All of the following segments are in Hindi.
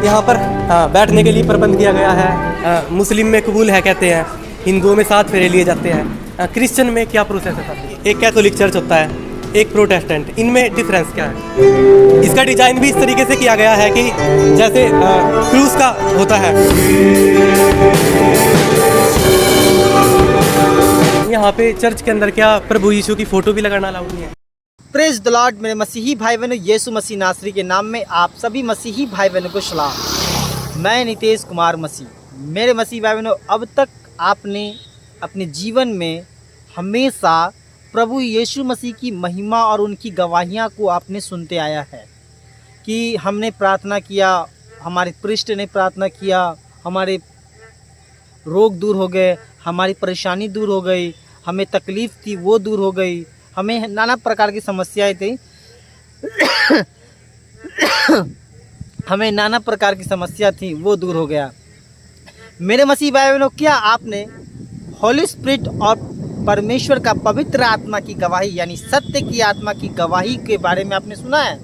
यहाँ पर बैठने के लिए प्रबंध किया गया है। मुस्लिम में कबूल है कहते हैं, हिंदुओं में 7 फेरे लिए जाते हैं। क्रिश्चियन में क्या प्रोसेस है सर? एक कैथोलिक चर्च होता है, एक प्रोटेस्टेंट, इनमें डिफरेंस क्या है? इसका डिजाइन भी इस तरीके से किया गया है कि जैसे क्रूस का होता है। यहाँ पे चर्च के अंदर क्या प्रभु यीशु की फोटो भी लगाना अलाउड नहीं है? प्रेज द लॉर्ड मेरे मसीही भाई बहनों, यीशु मसीह नासरी के नाम में आप सभी मसीही भाई बहनों को सलाम। मैं नितेश कुमार मसीह। मेरे मसीही भाई बहनों, अब तक आपने अपने जीवन में हमेशा प्रभु यीशु मसीह की महिमा और उनकी गवाहियाँ को आपने सुनते आया है कि हमने प्रार्थना किया, हमारे पृष्ठ ने प्रार्थना किया, हमारे रोग दूर हो गए, हमारी परेशानी दूर हो गई, हमें तकलीफ़ थी वो दूर हो गई, हमें नाना प्रकार की समस्याएं थी हमें नाना प्रकार की समस्या थी वो दूर हो गया। मेरे मसीह भाई बहनों, क्या आपने होली स्पिरिट और परमेश्वर का पवित्र आत्मा की गवाही यानी सत्य की आत्मा की गवाही के बारे में आपने सुना है?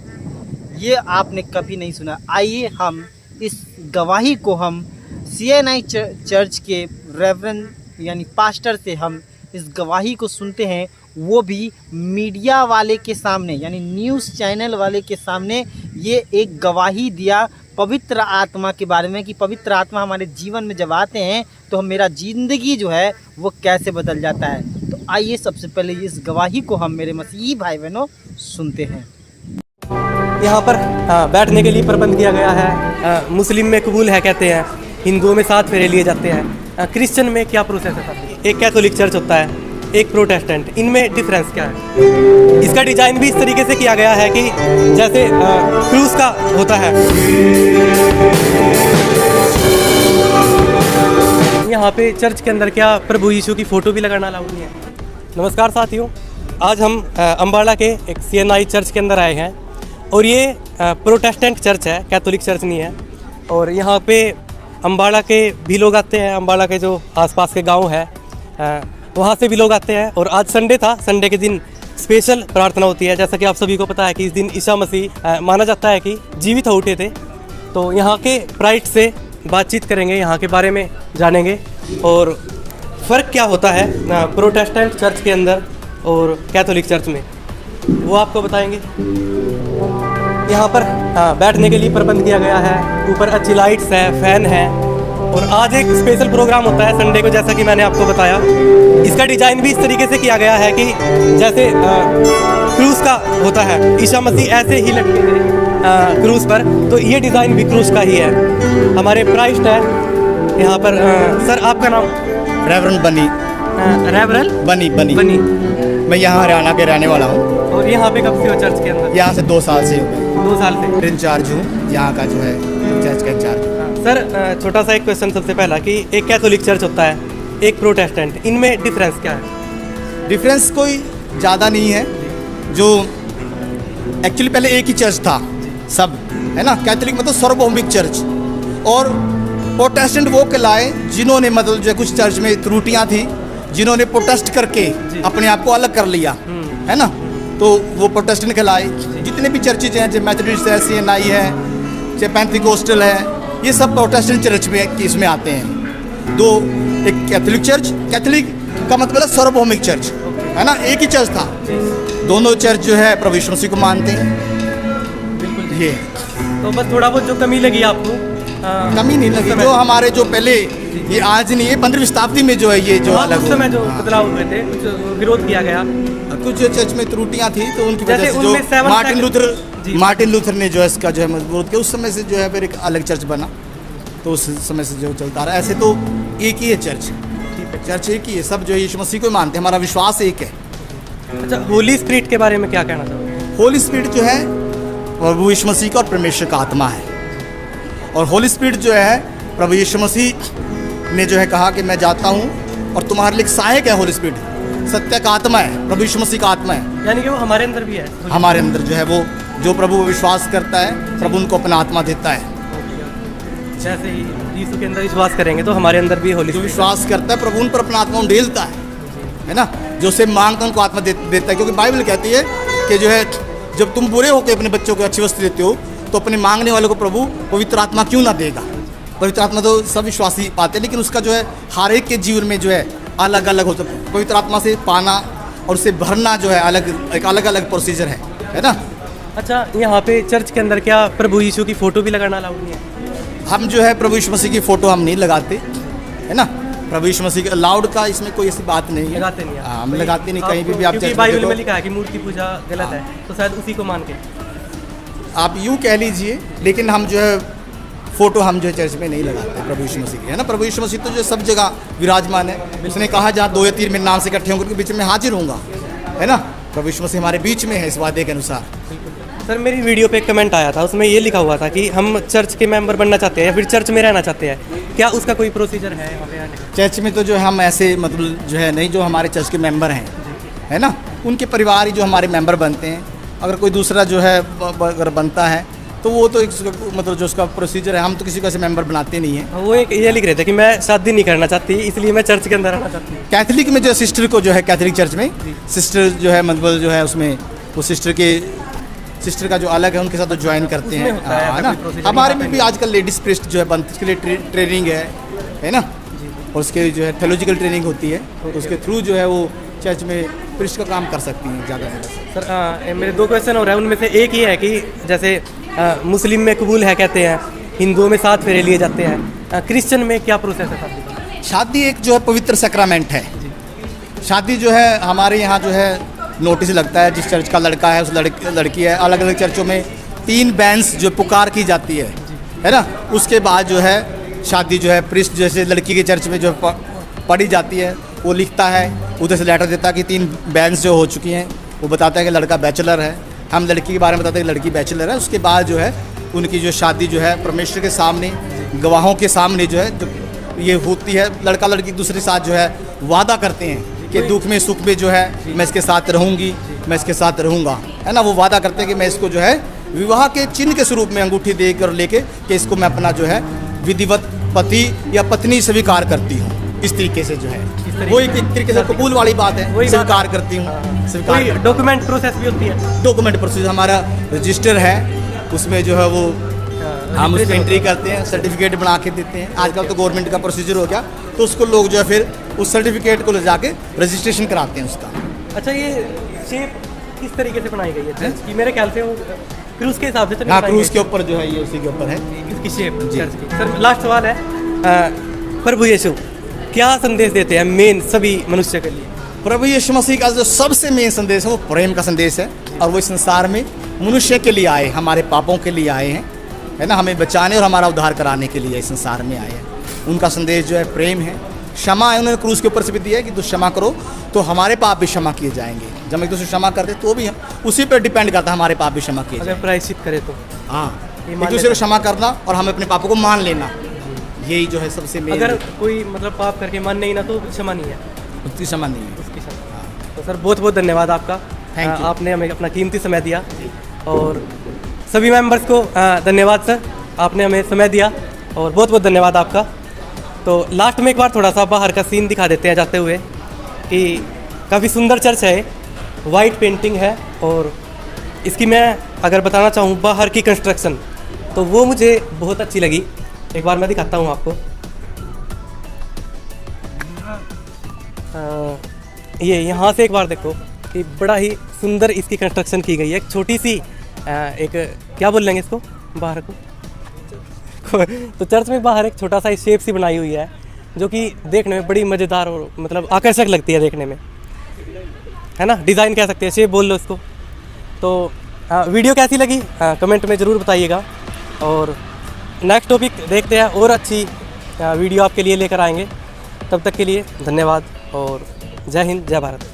ये आपने कभी नहीं सुना। आइए हम इस गवाही को हम CNI चर्च के रेवरेंड यानी पास्टर से हम इस गवाही को सुनते हैं, वो भी मीडिया वाले के सामने यानी न्यूज़ चैनल वाले के सामने। ये एक गवाही दिया पवित्र आत्मा के बारे में कि पवित्र आत्मा हमारे जीवन में जब आते हैं तो मेरा ज़िंदगी जो है वो कैसे बदल जाता है। तो आइए सबसे पहले इस गवाही को हम मेरे मसीही भाई बहनों सुनते हैं। यहाँ पर बैठने के लिए प्रबंध किया गया है। मुस्लिम में कबूल है कहते हैं, हिंदुओं में 7 फेरे लिए जाते हैं। क्रिश्चियन में क्या प्रोसेस है सर? एक कैथोलिक चर्च होता है, एक प्रोटेस्टेंट, इनमें डिफरेंस क्या है? इसका डिजाइन भी इस तरीके से किया गया है कि जैसे क्रूस का होता है। यहाँ पे चर्च के अंदर क्या प्रभु यीशु की फोटो भी लगाना अलाउड नहीं है? नमस्कार साथियों, आज हम अम्बाड़ा के एक CNI चर्च के अंदर आए हैं और ये प्रोटेस्टेंट चर्च है, कैथोलिक चर्च नहीं है। और यहाँ पे अम्बाड़ा के भी लोग आते हैं, अम्बाड़ा के जो आसपास के गांव है वहाँ से भी लोग आते हैं। और आज संडे था, संडे के दिन स्पेशल प्रार्थना होती है। जैसा कि आप सभी को पता है कि इस दिन ईसा मसीह माना जाता है कि जीवित हो उठे थे। तो यहाँ के प्राइट से बातचीत करेंगे, यहाँ के बारे में जानेंगे और फ़र्क क्या होता है प्रोटेस्टेंट चर्च के अंदर और कैथोलिक चर्च में, वो आपको बताएंगे। यहाँ पर बैठने के लिए प्रबंध किया गया है, ऊपर अच्छी लाइट्स है, फैन है। और आज एक स्पेशल प्रोग्राम होता है संडे को, जैसा कि मैंने आपको बताया। इसका डिज़ाइन भी इस तरीके से किया गया है कि जैसे क्रूस का होता है, ईसा मसीह ऐसे ही लटके थे क्रूस पर, तो ये डिज़ाइन भी क्रूस का ही है। हमारे प्राइस्ट है यहाँ पर। सर आपका नाम? रेवरेंड बनी। रेवरेंड बनी। मैं यहाँ हरियाणा के रहने वाला हूँ। और यहाँ पे कब से हो चर्च के अंदर? यहाँ से 2 साल से हो गए। 2 साल से इंचार्ज हूँ यहाँ का, जो है चर्च का इंचार्ज। सर छोटा सा एक क्वेश्चन सबसे पहला कि एक कैथोलिक चर्च होता है, एक प्रोटेस्टेंट, इनमें डिफरेंस क्या है? डिफरेंस कोई ज़्यादा नहीं है। जो एक्चुअली पहले एक ही चर्च था सब, है ना। कैथोलिक मतलब सार्वभौमिक चर्च, और प्रोटेस्टेंट वो कहलाए जिन्होंने मतलब जो कुछ चर्च में त्रुटियाँ थी, जिन्होंने प्रोटेस्ट करके अपने आप को अलग कर लिया, है ना, तो वो प्रोटेस्टेंट कहलाए। जितने भी चर्चेज हैं, चाहे मेथोडिस्ट है, CNI है, चाहे पेंटिकोस्टल है, ये सब प्रोटेस्टेंट चर्च में इसमें आते हैं। दो, एक कैथोलिक चर्च, कैथोलिक का मतलब है सार्वभौमिक चर्च, है ना। एक ही चर्च था, दोनों चर्च जो है प्रभु यीशु मसीह को मानते हैं। बिल्कुल। ये तो बस थोड़ा बहुत जो कमी लगी आपको? कमी नहीं लगी, जो हमारे जो पहले ये आज नहीं, ये 15वीं शताब्दी में जो है ये जो अलग उस समय जो बदलाव हुए थे, कुछ विरोध किया गया, कुछ चर्च में त्रुटियां थी, तो उनकी वजह से जो मार्टिन लूथर ने जो है इसका जो है मजबूत किया, उस समय से जो है फिर एक अलग चर्च बना, तो उस समय से जो चलता रहा। ऐसे तो एक ही है चर्च, चर्च एक ही है, सब जो है यीशु मसीह को मानते हैं, हमारा विश्वास एक है। अच्छा, होली स्पिरिट के बारे में क्या कहना चाहोगे? होली स्पिरिट जो है प्रभु यीशु मसीह का और परमेश्वर का आत्मा है। और होली स्पिरिट जो है प्रभु यीशु मसीह ने जो है कहा कि मैं जाता हूँ और तुम्हारे लिए सहायक है। होली स्पिरिट सत्य का आत्मा है, प्रभु यीशु मसीह का आत्मा है, यानी कि वो हमारे अंदर भी है। हमारे अंदर जो है वो जो प्रभु विश्वास करता है, प्रभु उनको अपना आत्मा देता है। जैसे ही यीशु के अंदर विश्वास करेंगे तो हमारे अंदर भी होली जो विश्वास करता है प्रभु उन पर अपना आत्मा उंडेलता है ना। जो उसे मांगता है उनको आत्मा देता है, क्योंकि बाइबल कहती है कि जो है जब तुम बुरे होकर अपने बच्चों को अच्छी वस्तु देते हो तो अपने मांगने वालों को प्रभु पवित्र आत्मा क्यों ना देगा। पवित्र आत्मा तो सब विश्वासी पाते हैं, लेकिन उसका जो है हर एक के जीवन में जो है अलग अलग होता है। पवित्र आत्मा से पाना और उसे भरना जो है एक अलग अलग प्रोसीजर है ना। अच्छा, यहाँ पे चर्च के अंदर क्या प्रभु यीशु की फ़ोटो भी लगाना अलाउड नहीं है? हम जो है प्रभु यीशु मसीह की फ़ोटो हम नहीं लगाते, है ना। प्रभु यीशु मसीह के अलाउड का इसमें कोई ऐसी बात नहीं है, लगाते नहीं है। हाँ, हम लगाते नहीं कहीं भी आप क्योंकि चर्च में बाइबल देखो। में लिखा है कि मूर्ति पूजा गलत है, तो शायद उसी को मान के आप यूँ कह लीजिए, लेकिन हम जो है फ़ोटो हम जो है चर्च में नहीं लगाते प्रभु यीशु मसीह की, है ना। प्रभु यीशु मसीह तो जो सब जगह विराजमान है। उसने कहा जहाँ 2 या 3 मेरे नाम से इकट्ठे होंगे उनके बीच में हाजिर होऊंगा, है ना। प्रभु यीशु मसीह हमारे बीच में है इस वादे के अनुसार। सर, मेरी वीडियो पे एक कमेंट आया था, उसमें ये लिखा हुआ था कि हम चर्च के मेंबर बनना चाहते हैं या फिर चर्च में रहना चाहते हैं, क्या उसका कोई प्रोसीजर है यहाँ पे आने का? चर्च में तो जो हम ऐसे मतलब जो है नहीं, जो हमारे चर्च के मेंबर हैं, है ना, उनके परिवार ही जो हमारे मेंबर बनते हैं। अगर कोई दूसरा जो है अगर बनता है तो वो तो एक मतलब जो उसका प्रोसीजर है, हम तो किसी को ऐसे मेंबर बनाते नहीं हैं। वो एक ये लिख रहे थे कि मैं शादी नहीं करना चाहती, इसलिए मैं चर्च के अंदर रहना चाहती हूँ। कैथलिक में जो सिस्टर को जो है, कैथलिक चर्च में सिस्टर जो है मतलब जो है उसमें वो सिस्टर का जो अलग है उनके साथ तो ज्वाइन करते हैं, है ना। हमारे में भी आजकल लेडीज प्रिस्ट जो है बनती, उसके लिए ट्रेनिंग है ना। और उसके जो है थेयोलॉजिकल ट्रेनिंग होती है, तो उसके थ्रू जो है वो चर्च में प्रिस्ट का काम कर सकती हैं ज़्यादा से। सर, मेरे 2 क्वेश्चन हो रहे हैं, उनमें से एक ये है कि जैसे मुस्लिम में कबूल है कहते हैं, हिंदुओं में 7 फेरे लिए जाते हैं, क्रिश्चियन में क्या प्रोसेस है शादी का? शादी एक जो है पवित्र सैक्रामेंट है। शादी जो है हमारे यहाँ जो है नोटिस लगता है, जिस चर्च का लड़का है उस लड़की है। अलग अलग चर्चों में 3 बैंस जो पुकार की जाती है ना। उसके बाद जो है शादी जो है प्रिस्ट जैसे लड़की के चर्च में जो पढ़ी जाती है, वो लिखता है, उधर से लेटर देता है कि 3 बैंस जो हो चुकी हैं। वो बताता है कि लड़का बैचलर है, हम लड़की के बारे में बताते हैं कि लड़की बैचलर है। उसके बाद जो है उनकी जो शादी जो है परमेश्वर के सामने, गवाहों के सामने जो है जो ये होती है। लड़का लड़की एक दूसरे के साथ जो है वादा करते हैं कि दुख में सुख में जो है मैं इसके साथ रहूँगी, मैं इसके साथ रहूँगा, है ना। वो वादा करते हैं कि मैं इसको जो है विवाह के चिन्ह के स्वरूप में अंगूठी दे कर लेके कि इसको मैं अपना जो है विधिवत पति या पत्नी स्वीकार करती हूँ। इस तरीके से जो है वो एक तरीके से कबूल वाली बात है, स्वीकार करती हूँ। स्वीकार डॉक्यूमेंट प्रोसेस भी होती है? डॉक्यूमेंट प्रोसेस हमारा रजिस्टर है, उसमें जो है वो हम उसमें एंट्री करते हैं, सर्टिफिकेट बना के देते हैं। आजकल तो गवर्नमेंट का प्रोसीजर हो गया, तो उसको लोग जो है फिर उस सर्टिफिकेट को ले जाके रजिस्ट्रेशन कराते हैं उसका। अच्छा, ये शेप किस तरीके से बनाई गई है चर्च की? मेरे ख्याल से वो क्रूज के हिसाब से तो नहीं हाँ, बनाई क्रूज गई। के ऊपर जो है ये उसी के ऊपर है इसकी शेप चर्च की। सर, लास्ट सवाल है, प्रभु यीशु क्या संदेश देते हैं मेन सभी मनुष्य के लिए? प्रभु यीशु मसीह का जो सबसे मेन संदेश है वो प्रेम का संदेश है। और वो इस संसार में मनुष्य के लिए आए, हमारे पापों के लिए आए हैं, है ना, हमें बचाने और हमारा उद्धार कराने के लिए इस संसार में आए हैं। उनका संदेश जो है प्रेम है, क्षमा है। उन्होंने क्रूज के ऊपर से भी दिया है कि तो क्षमा करो तो हमारे पाप भी क्षमा किए जाएंगे। जब एक दूसरे क्षमा करते तो भी हम उसी पर डिपेंड करता है, हमारे पाप भी क्षमा किए अगर प्रायश्चित करे तो हाँ, एक दूसरे को क्षमा करना और हमें अपने पापों को मान लेना, यही जो है सबसे मेन। अगर कोई मतलब पाप करके मन नहीं ना तो क्षमा नहीं है, उसकी क्षमा नहीं है। उसकी क्षमा। तो सर, बहुत बहुत धन्यवाद आपका। Thank you. आपने हमें अपना कीमती समय दिया, और सभी मेंबर्स को धन्यवाद सर, आपने हमें समय दिया, और बहुत बहुत धन्यवाद आपका। तो लास्ट में एक बार थोड़ा सा बाहर का सीन दिखा देते हैं जाते हुए, कि काफ़ी सुंदर चर्च है, वाइट पेंटिंग है, और इसकी मैं अगर बताना चाहूँ बाहर की कंस्ट्रक्शन तो वो मुझे बहुत अच्छी लगी। एक बार मैं दिखाता हूँ आपको। ये यहाँ से एक बार देखो कि बड़ा ही सुंदर इसकी कंस्ट्रक्शन की गई है। एक छोटी सी एक क्या बोल लेंगे इसको बाहर को तो चर्च में बाहर एक छोटा सा शेप सी बनाई हुई है, जो कि देखने में बड़ी मज़ेदार और मतलब आकर्षक लगती है देखने में, है ना। डिज़ाइन कह सकते हैं, शेप बोल लो इसको। तो वीडियो कैसी लगी कमेंट में ज़रूर बताइएगा, और नेक्स्ट टॉपिक देखते हैं, और अच्छी वीडियो आपके लिए लेकर आएंगे। तब तक के लिए धन्यवाद, और जय हिंद, जय भारत।